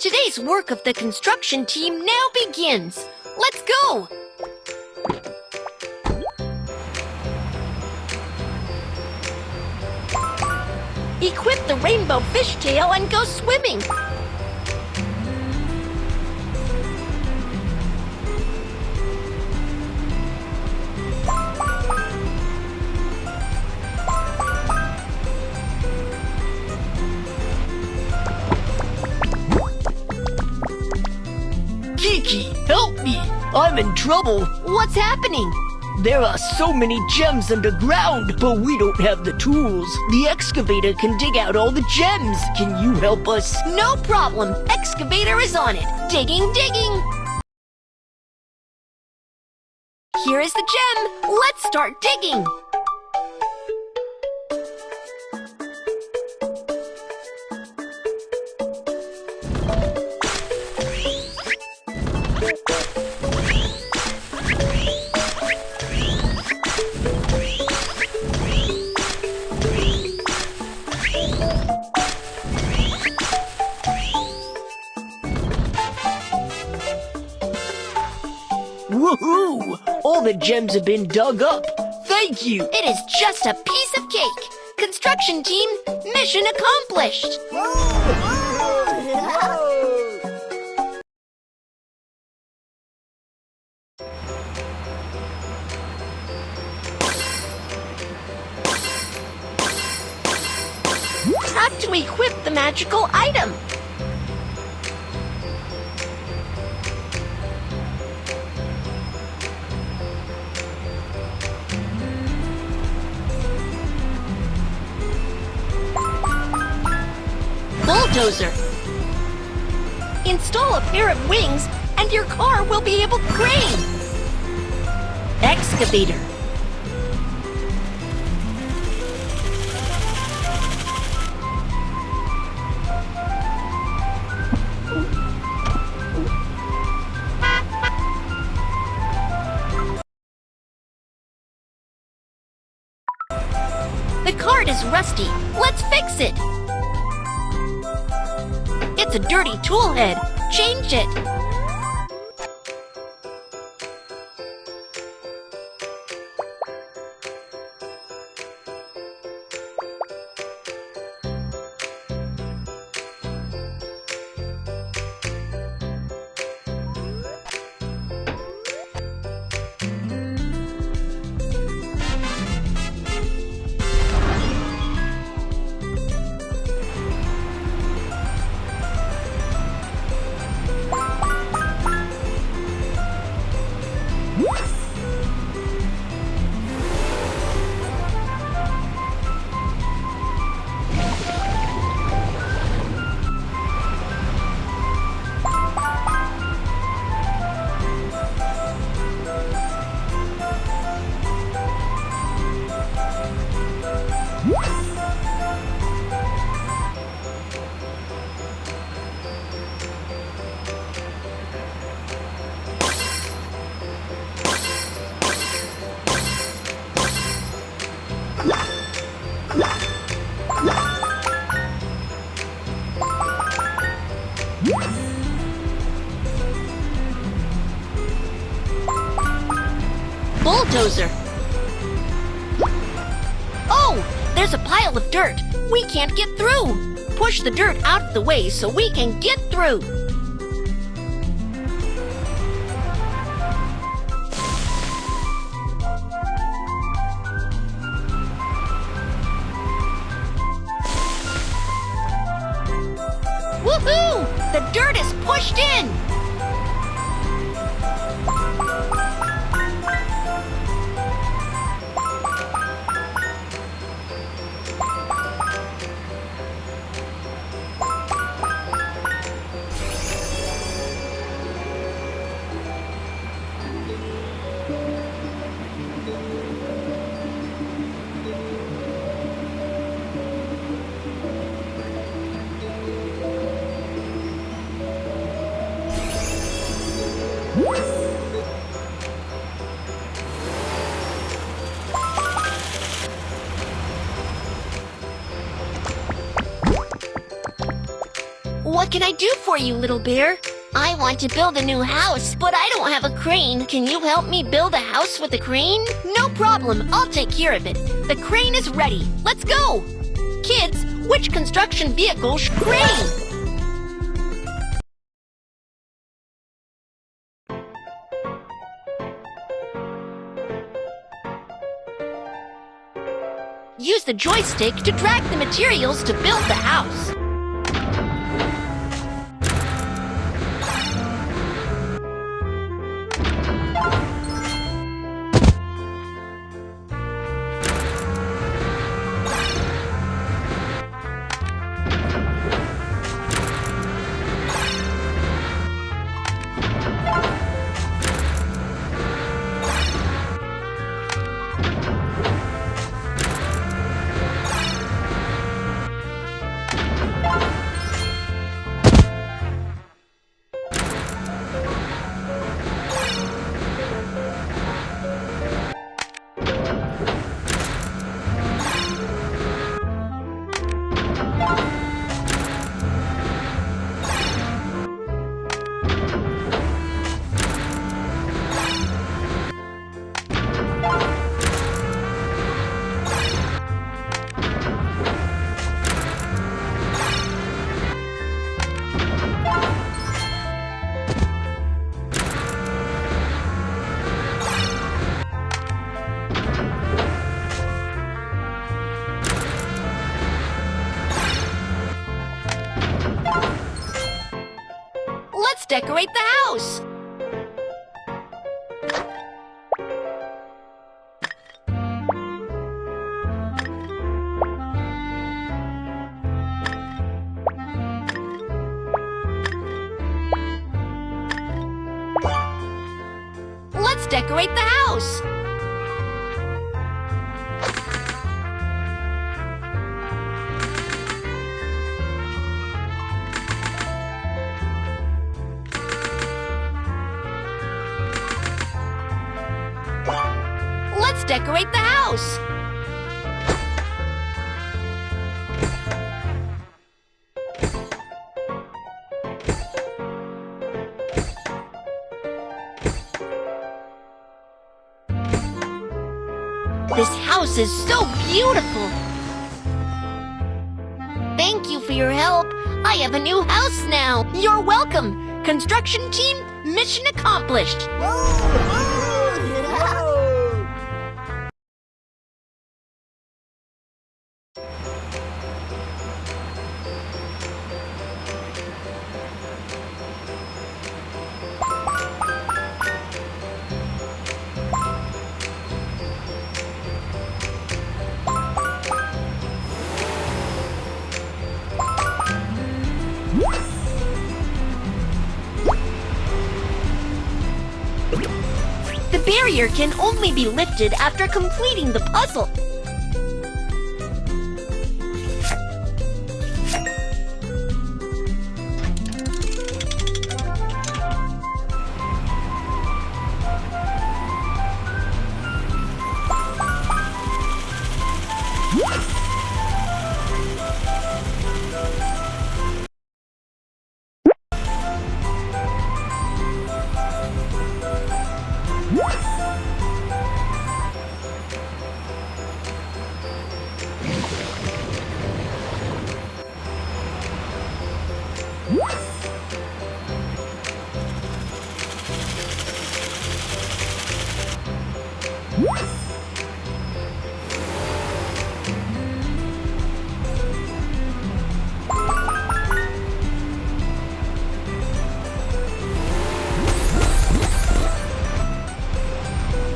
Today's work of the construction team now begins. Let's go! Equip the rainbow fishtail and go swimming. Kiki, help me! I'm in trouble. What's happening? There are so many gems underground, but we don't have the tools. The excavator can dig out all the gems. Can you help us? No problem. Excavator is on it. Digging, digging. Here is the gem. Let's start digging. Woohoo! All the gems have been dug up. Thank you! It is just a piece of cake. Construction team, mission accomplished. Have to equip the magical item. Bulldozer. Install a pair of wings and your car will be able to crane. Excavator. The cart is rusty. Let's fix it. It's a dirty tool head. Change it. Bulldozer. Oh, there's a pile of dirt. We can't get through. Push the dirt out of the way so we can get through. Woohoo! The dirt is pushed in. What can I do for you, little bear? I want to build a new house, but I don't have a crane. Can you help me build a house with a crane? No problem, I'll take care of it. The crane is ready. Let's go! Kids, which construction vehicle should crane? Use the joystick to drag the materials to build the house. Let's decorate the house! Let's decorate the house! Let's decorate the house! This house is so beautiful! Thank you for your help. I have a new house now. You're welcome. Construction team, mission accomplished. The barrier can only be lifted after completing the puzzle.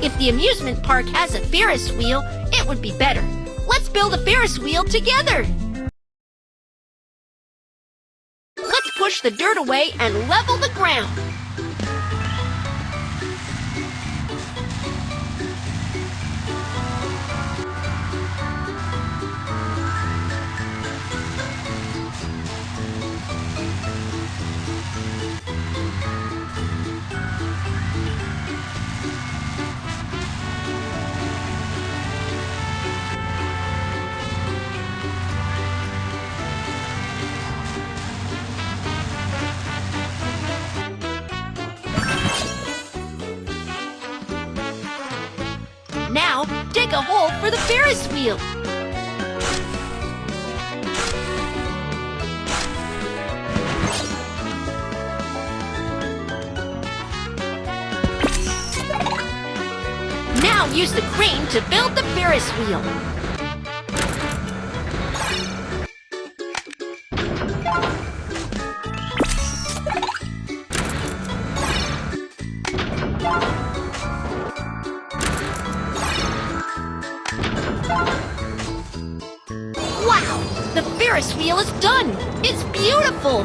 If the amusement park has a Ferris wheel, it would be better. Let's build a Ferris wheel together! Let's push the dirt away and level the ground. make a hole for the Ferris wheel. Now use the crane to build the Ferris wheel. Wow! The Ferris wheel is done! It's beautiful!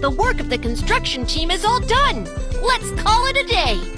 The work of the construction team is all done. Let's call it a day.